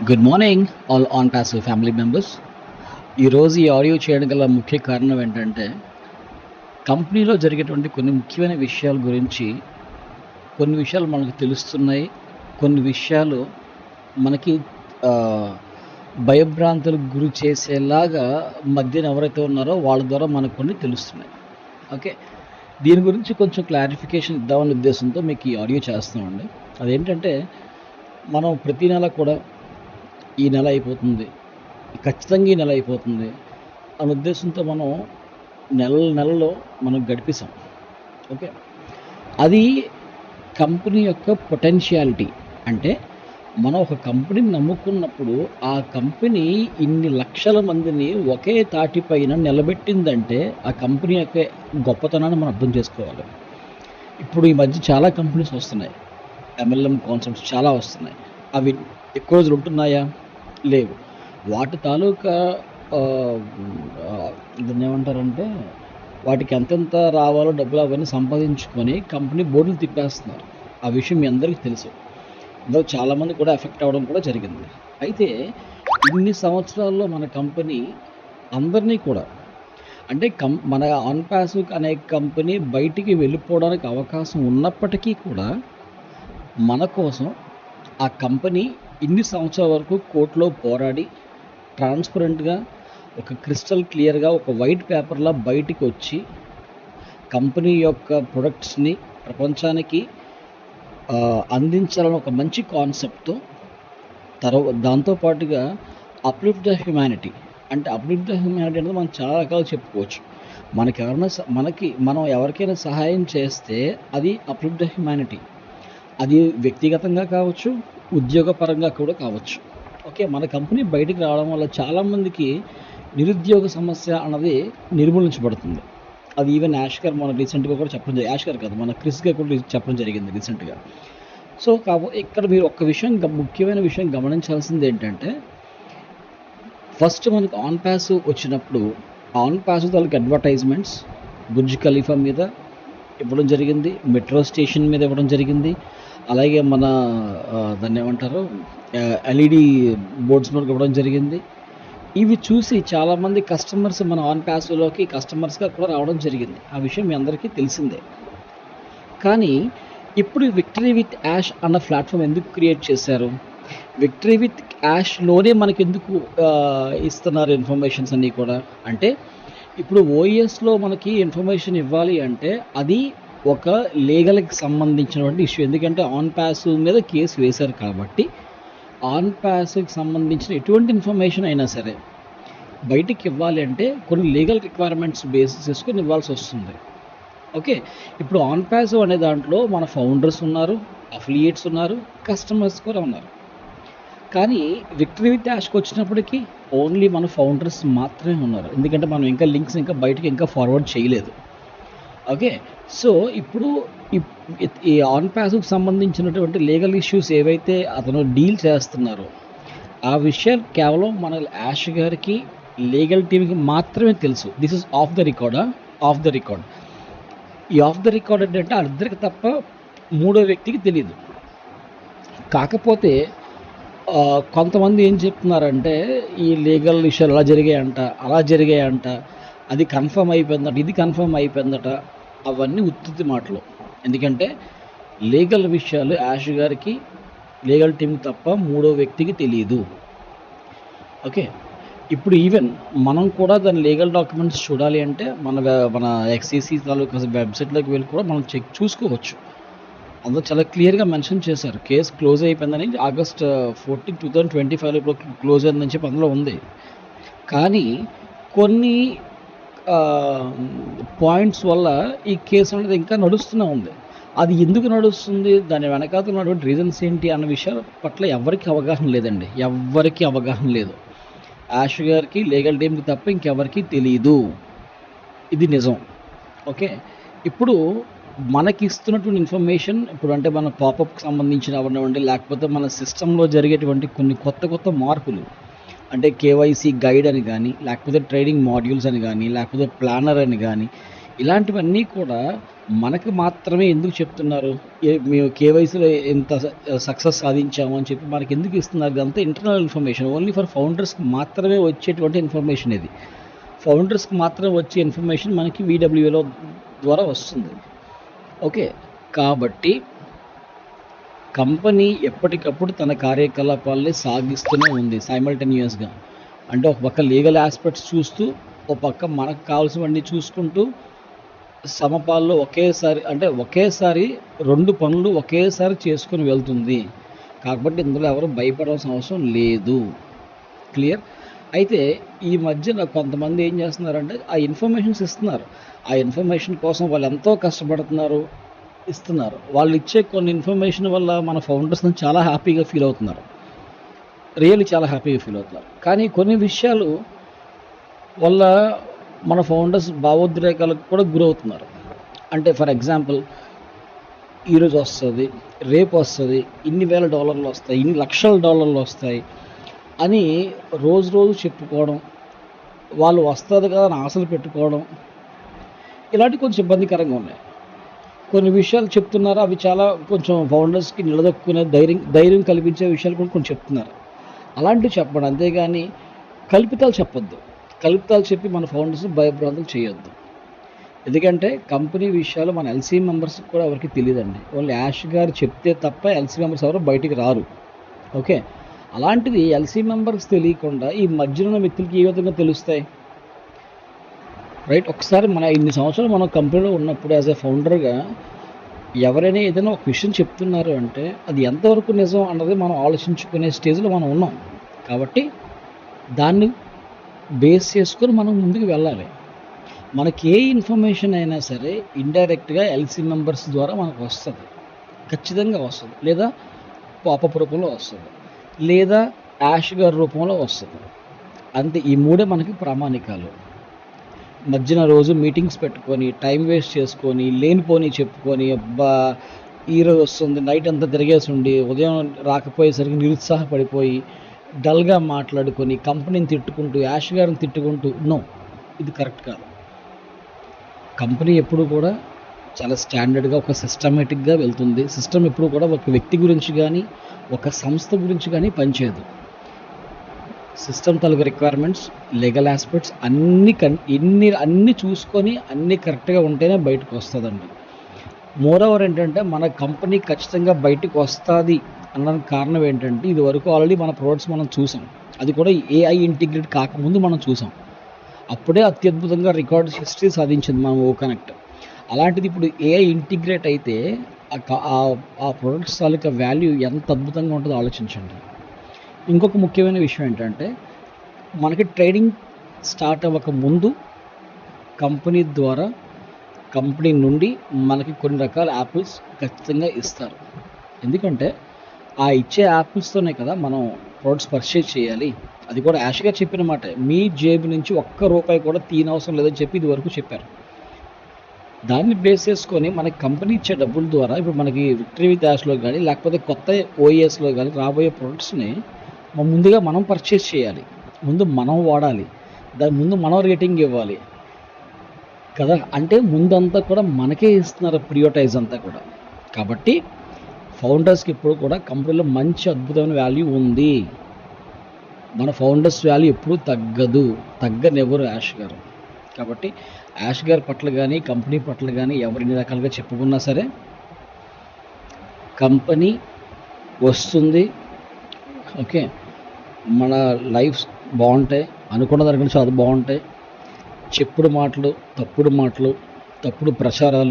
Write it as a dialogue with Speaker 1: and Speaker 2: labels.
Speaker 1: Good morning all on passive family members. ఈరోజు ఈ audio చేయడం గల ముఖ్య కారణం ఏంటంటే, కంపెనీలో జరిగేటువంటి కొన్ని ముఖ్యమైన విషయాల గురించి కొన్ని విషయాలు మనకు తెలుస్తున్నాయి. కొన్ని విషయాలు మనకి భయభ్రాంతులకు గురి చేసేలాగా మధ్యన ఎవరైతే ఉన్నారో వాళ్ళ ద్వారా మనకు కొన్ని తెలుస్తున్నాయి. ఓకే, దీని గురించి కొంచెం క్లారిఫికేషన్ ఇద్దామనే ఉద్దేశంతో మీకు ఈ ఆడియో చేస్తామండి. అదేంటంటే, మనం ప్రతి నెల కూడా ఈ నెల అయిపోతుంది, ఖచ్చితంగా ఈ నెల అయిపోతుంది అనే ఉద్దేశంతో మనం నెలలో మనం గడిపేసాం. ఓకే, అది కంపెనీ యొక్క పొటెన్షియాలిటీ. అంటే మనం ఒక కంపెనీని నమ్ముకున్నప్పుడు ఆ కంపెనీ ఇన్ని లక్షల మందిని ఒకే తాటిపైన నిలబెట్టిందంటే ఆ కంపెనీ యొక్క గొప్పతనాన్ని మనం అర్థం చేసుకోవాలి. ఇప్పుడు ఈ మధ్య చాలా కంపెనీస్ వస్తున్నాయి, MLM కాన్సెప్ట్స్ చాలా వస్తున్నాయి. అవి ఎక్కువ రోజులు ఉంటున్నాయా? లేవు. వాటి తాలూకా దాన్ని ఏమంటారంటే, వాటికి ఎంతెంత రావాలో డబ్బులు అవన్నీ సంపాదించుకొని కంపెనీ బోర్డులు తిప్పేస్తున్నారు. ఆ విషయం మీ అందరికీ తెలుసు. అందులో చాలామంది కూడా ఎఫెక్ట్ అవ్వడం కూడా జరిగింది. అయితే ఇన్ని సంవత్సరాల్లో మన కంపెనీ అందరినీ కూడా, అంటే మన ఆన్ పాసివ్ అనే కంపెనీ బయటికి వెళ్ళిపోవడానికి అవకాశం ఉన్నప్పటికీ కూడా మన కోసం ఆ కంపెనీ ఇన్ని సంవత్సరాల వరకు కోర్టులో పోరాడి ట్రాన్స్పరెంట్గా ఒక క్రిస్టల్ క్లియర్గా ఒక వైట్ పేపర్లా బయటికి వచ్చి కంపెనీ యొక్క ప్రొడక్ట్స్ని ప్రపంచానికి అందించాలని ఒక మంచి కాన్సెప్ట్తో దాంతోపాటుగా అప్లిఫ్ట్ ద హ్యుమానిటీ. అంటే అప్లిఫ్ట్ ద హ్యుమానిటీ అనేది మనం చాలా రకాలు చెప్పుకోవచ్చు. మనం ఎవరికైనా సహాయం చేస్తే అది అప్లిఫ్ట్ ద హ్యుమానిటీ. అది వ్యక్తిగతంగా కావచ్చు, ఉద్యోగపరంగా కూడా కావచ్చు. ఓకే, మన కంపెనీ బయటికి రావడం వల్ల చాలామందికి నిరుద్యోగ సమస్య అన్నది నిర్మూలించబడుతుంది. అది ఈవెన్ యాష్ గారు మన రీసెంట్గా కూడా చెప్పడం జరిగింది. యాష్ గారు కాదు, మన క్రిస్ గారు కూడా చెప్పడం జరిగింది రీసెంట్గా. సో ఇక్కడ మీరు ఒక్క విషయం, ముఖ్యమైన విషయం గమనించాల్సింది ఏంటంటే, ఫస్ట్ మనకు ఆన్ పాసివ్ వచ్చినప్పుడు ఆన్ పాసివ్ తాలూకు అడ్వర్టైజ్మెంట్స్ బుర్జ్ ఖలీఫా మీద ఇవ్వడం జరిగింది, మెట్రో స్టేషన్ మీద ఇవ్వడం జరిగింది, అలాగే మన దాన్ని ఏమంటారు LED బోర్డ్స్ మీద ఇవ్వడం జరిగింది. ఇవి చూసి చాలామంది కస్టమర్స్ మన ఆన్ పాసివ్లోకి కస్టమర్స్గా కూడా రావడం జరిగింది. ఆ విషయం మీ అందరికీ తెలిసిందే. కానీ ఇప్పుడు విక్టరీ విత్ యాష్ అన్న ప్లాట్ఫామ్ ఎందుకు క్రియేట్ చేశారు? విక్టరీ విత్ యాష్లోనే మనకి ఎందుకు ఇస్తున్నారు ఇన్ఫర్మేషన్స్ అన్నీ కూడా? అంటే ఇప్పుడు OESలో మనకి ఇన్ఫర్మేషన్ ఇవ్వాలి అంటే అది ఒక లీగల్కి సంబంధించినటువంటి ఇష్యూ. ఎందుకంటే ఆన్ పాసివ్ మీద కేసు వేశారు కాబట్టి ఆన్ పాసివ్కి సంబంధించిన ఎటువంటి ఇన్ఫర్మేషన్ అయినా సరే బయటికి ఇవ్వాలి అంటే కొన్ని లీగల్ రిక్వైర్మెంట్స్ బేసిస్ చేసుకొని ఇవ్వాల్సి వస్తుంది. ఓకే, ఇప్పుడు ఆన్ పాసివ్ అనే దాంట్లో మన ఫౌండర్స్ ఉన్నారు, అఫిలియేట్స్ ఉన్నారు, కస్టమర్స్ కూడా ఉన్నారు. కానీ విక్టరీ విత్ యాష్కి వచ్చినప్పటికీ ఓన్లీ మన ఫౌండర్స్ మాత్రమే ఉన్నారు. ఎందుకంటే మనం ఇంకా లింక్స్ బయటకి ఫార్వర్డ్ చేయలేదు. ఓకే, సో ఇప్పుడు ఈ ఆన్ పాసివ్కి సంబంధించినటువంటి లీగల్ ఇష్యూస్ ఏవైతే అతను డీల్ చేస్తున్నారో ఆ విషయాలు కేవలం మన యాష్ గారికి, లీగల్ టీమ్కి మాత్రమే తెలుసు. This is of the record. ఈ ఆఫ్ ద రికార్డ్ ఏంటంటే వాళ్ళిద్దరికి తప్ప మూడో వ్యక్తికి తెలియదు. కాకపోతే కొంతమంది ఏం చెప్తున్నారంటే, ఈ లీగల్ విషయాలు అలా జరిగాయంట, అది కన్ఫర్మ్ అయిపోయిందట, ఇది కన్ఫర్మ్ అయిపోయిందట. అవన్నీ ఉత్తుత్తి మాటలు. ఎందుకంటే లీగల్ విషయాలు యాష్ గారికి, లీగల్ టీంకి తప్ప మూడో వ్యక్తికి తెలియదు. ఓకే, ఇప్పుడు ఈవెన్ మనం కూడా దాని లీగల్ డాక్యుమెంట్స్ చూడాలి అంటే మన XCC తాలూకా వెబ్సైట్లోకి వెళ్ళి కూడా మనం చూసుకోవచ్చు. అందులో చాలా క్లియర్గా మెన్షన్ చేశారు, కేసు క్లోజ్ అయిపోయిందని. August 14, 2025 ఇప్పుడు క్లోజ్ అయిందని చెప్పి అందులో ఉంది. కానీ కొన్ని పాయింట్స్ వల్ల ఈ కేసు అనేది ఇంకా నడుస్తూనే ఉంది. అది ఎందుకు నడుస్తుంది, దాని వెనకాల ఉన్నటువంటి రీజన్స్ ఏంటి అన్న విషయాల పట్ల ఎవరికి అవగాహన లేదండి. ఎవరికి అవగాహన లేదు. యాష్ గారికి, లీగల్ టీమ్కి తప్ప ఇంకెవరికి తెలియదు. ఇది నిజం. ఓకే, ఇప్పుడు మనకి ఇస్తున్నటువంటి ఇన్ఫర్మేషన్ ఇప్పుడు అంటే మన పాపప్కి సంబంధించిన అవనివ్వండి, లేకపోతే మన సిస్టంలో జరిగేటువంటి కొన్ని కొత్త మార్పులు, అంటే KYC గైడ్ అని కానీ, లేకపోతే ట్రేడింగ్ మాడ్యూల్స్ అని కానీ, లేకపోతే ప్లానర్ అని కానీ, ఇలాంటివన్నీ కూడా మనకు మాత్రమే ఎందుకు చెప్తున్నారు? మేము కేవైసీలో ఇంత సక్సెస్ సాధించాము అని చెప్పి మనకి ఎందుకు ఇస్తున్నారు? ఇదంతా ఇంటర్నల్ ఇన్ఫర్మేషన్. ఓన్లీ ఫర్ ఫౌండర్స్కి మాత్రమే వచ్చేటువంటి ఇన్ఫర్మేషన్ ఇది. ఫౌండర్స్కి మాత్రమే వచ్చే ఇన్ఫర్మేషన్ మనకి VWAలో ద్వారా వస్తుంది. ఓకే, కాబట్టి కంపెనీ ఎప్పటికప్పుడు తన కార్యకలాపాలని సాగిస్తూనే ఉంది సైమల్టేనియస్గా. అంటే ఒక పక్క లీగల్ ఆస్పెక్ట్స్ చూస్తూ, ఒక పక్క మనకు కావాల్సినవన్నీ చూసుకుంటూ, సమపాల్లో ఒకేసారి 2 పనులు ఒకేసారి చేసుకుని వెళ్తుంది. కాబట్టి ఇందులో ఎవరు భయపడాల్సిన అవసరం లేదు. క్లియర్? అయితే ఈ మధ్యన కొంతమంది ఏం చేస్తున్నారంటే ఆ ఇన్ఫర్మేషన్స్ ఇస్తున్నారు. ఆ ఇన్ఫర్మేషన్ కోసం వాళ్ళు ఎంతో కష్టపడుతున్నారు, ఇస్తున్నారు. వాళ్ళు ఇచ్చే కొన్ని ఇన్ఫర్మేషన్ వల్ల మన ఫౌండర్స్ చాలా హ్యాపీగా ఫీల్ అవుతున్నారు. రియల్లీ చాలా హ్యాపీగా ఫీల్ అవుతున్నారు. కానీ కొన్ని విషయాలు వల్ల మన ఫౌండర్స్ భావోద్రేకాలకు కూడా గురవుతున్నారు. అంటే ఫర్ ఎగ్జాంపుల్, ఈరోజు వస్తుంది, రేపు వస్తుంది, ఇన్ని వేల డాలర్లు వస్తాయి, ఇన్ని లక్షల డాలర్లు వస్తాయి అని రోజు చెప్పుకోవడం, వాళ్ళు వస్తుంది కదా అని ఆశలు పెట్టుకోవడం, ఇలాంటివి కొంచెం ఇబ్బందికరంగా ఉన్నాయి. కొన్ని విషయాలు చెప్తున్నారు, అవి చాలా కొంచెం ఫౌండర్స్కి నిలదొక్కునే ధైర్యం కల్పించే విషయాలు కూడా కొంచెం చెప్తున్నారు. అలాంటివి చెప్పండి, అంతేగాని కల్పితాలు చెప్పొద్దు. కల్పితాలు చెప్పి మన ఫౌండర్స్ని భయభ్రాంతులు చేయొద్దు. ఎందుకంటే కంపెనీ విషయాలు మన ఎల్సీ మెంబర్స్కి కూడా ఎవరికి తెలియదండి. ఓన్లీ యాష్ గారు చెప్తే తప్ప ఎల్సీ మెంబర్స్ ఎవరు బయటికి రారు. ఓకే, అలాంటిది ఎల్సీ మెంబర్స్ తెలియకుండా ఈ మధ్యలో ఉన్న వ్యక్తులకి ఏ విధంగా తెలుస్తాయి? రైట్? ఒకసారి మన ఇన్ని సంవత్సరాలు మనం కంపెనీలో ఉన్నప్పుడు యాజ్ ఎ ఫౌండర్గా ఎవరైనా ఏదైనా ఒక విషయం చెప్తున్నారు అంటే అది ఎంతవరకు నిజం అన్నది మనం ఆలోచించుకునే స్టేజ్లో మనం ఉన్నాం. కాబట్టి దాన్ని బేస్ చేసుకొని మనం ముందుకు వెళ్ళాలి. మనకి ఏ ఇన్ఫర్మేషన్ అయినా సరే ఇండైరెక్ట్గా ఎల్సీ మెంబర్స్ ద్వారా మనకు వస్తుంది, ఖచ్చితంగా వస్తుంది. లేదా పాపప్ రూపంలో వస్తుంది, లేదా యాష్ గారి రూపంలో వస్తుంది. అంతే, ఈ మూడే మనకి ప్రామాణికాలు. మధ్యన రోజు మీటింగ్స్ పెట్టుకొని టైం వేస్ట్ చేసుకొని లేనిపోని చెప్పుకొని అబ్బా ఈరోజు వస్తుంది నైట్ అంతా తిరిగేసి ఉండి ఉదయం రాకపోయేసరికి నిరుత్సాహపడిపోయి డల్గా మాట్లాడుకొని కంపెనీని తిట్టుకుంటూ యాష్ గారిని తిట్టుకుంటూ, నో, ఇది కరెక్ట్ కాదు. కంపెనీ ఎప్పుడు కూడా చాలా స్టాండర్డ్గా ఒక సిస్టమేటిక్గా వెళ్తుంది. సిస్టమ్ ఎప్పుడు కూడా ఒక వ్యక్తి గురించి కానీ ఒక సంస్థ గురించి కానీ పనిచేయదు. సిస్టమ్ తాలూకు రిక్వైర్మెంట్స్, లీగల్ ఆస్పెక్ట్స్ అన్నీ చూసుకొని అన్నీ కరెక్ట్గా ఉంటేనే బయటకు వస్తుందండి. మోరోవర్ ఏంటంటే మన కంపెనీ ఖచ్చితంగా బయటకు వస్తుంది అన్నదానికి కారణం ఏంటంటే ఇది వరకు ఆల్రెడీ మన ప్రోడక్ట్స్ మనం చూసాం. అది కూడా AI ఇంటిగ్రేట్ కాకముందు మనం చూసాం. అప్పుడే అత్యద్భుతంగా రికార్డ్ హిస్టరీ సాధించింది మనం ఓకనెక్ట్. అలాంటిది ఇప్పుడు AI ఇంటిగ్రేట్ అయితే ఆ ప్రొడక్ట్స్ తాలూకా వాల్యూ ఎంత అద్భుతంగా ఉంటుందో ఆలోచించండి. ఇంకొక ముఖ్యమైన విషయం ఏంటంటే మనకి ట్రేడింగ్ స్టార్ట్ అవ్వక ముందు కంపెనీ నుండి మనకి కొన్ని రకాల యాపిల్స్ ఖచ్చితంగా ఇస్తారు. ఎందుకంటే ఆ ఇచ్చే యాపిల్స్తోనే కదా మనం ప్రొడక్ట్స్ పర్చేజ్ చేయాలి. అది కూడా యాష్ గారు చెప్పిన మాట, మీ జేబు నుంచి ₹1 కూడా తీయనవసరం లేదని చెప్పి ఇది వరకు చెప్పారు. దాన్ని బేస్ చేసుకొని మనకి కంపెనీ ఇచ్చే డబ్బుల ద్వారా ఇప్పుడు మనకి విక్టరీ విత్ యాష్లో కానీ లేకపోతే కొత్త OESలో కానీ రాబోయే ప్రొడక్ట్స్ని ముందుగా మనం పర్చేస్ చేయాలి, ముందు మనం వాడాలి, దాని ముందు మనం రేటింగ్ ఇవ్వాలి కదా. అంటే ముందంతా కూడా మనకే ఇస్తున్నారు ప్రియోటైజ్ అంతా కూడా. కాబట్టి ఫౌండర్స్కి ఇప్పుడు కూడా కంపెనీలో మంచి అద్భుతమైన వాల్యూ ఉంది. మన ఫౌండర్స్ వాల్యూ ఎప్పుడూ తగ్గనివ్వరు యాష్ గారు. కాబట్టి యాష్ గారి పట్ల కానీ కంపెనీ పట్ల కానీ ఎవరు ఎన్ని రకాలుగా చెప్పుకున్నా సరే కంపెనీ వస్తుంది. ఓకే, మన లైఫ్స్ బాగుంటాయి, అనుకున్న దానికంటే చాలా బాగుంటాయి. చెప్పుడు మాటలు, తప్పుడు ప్రచారాలు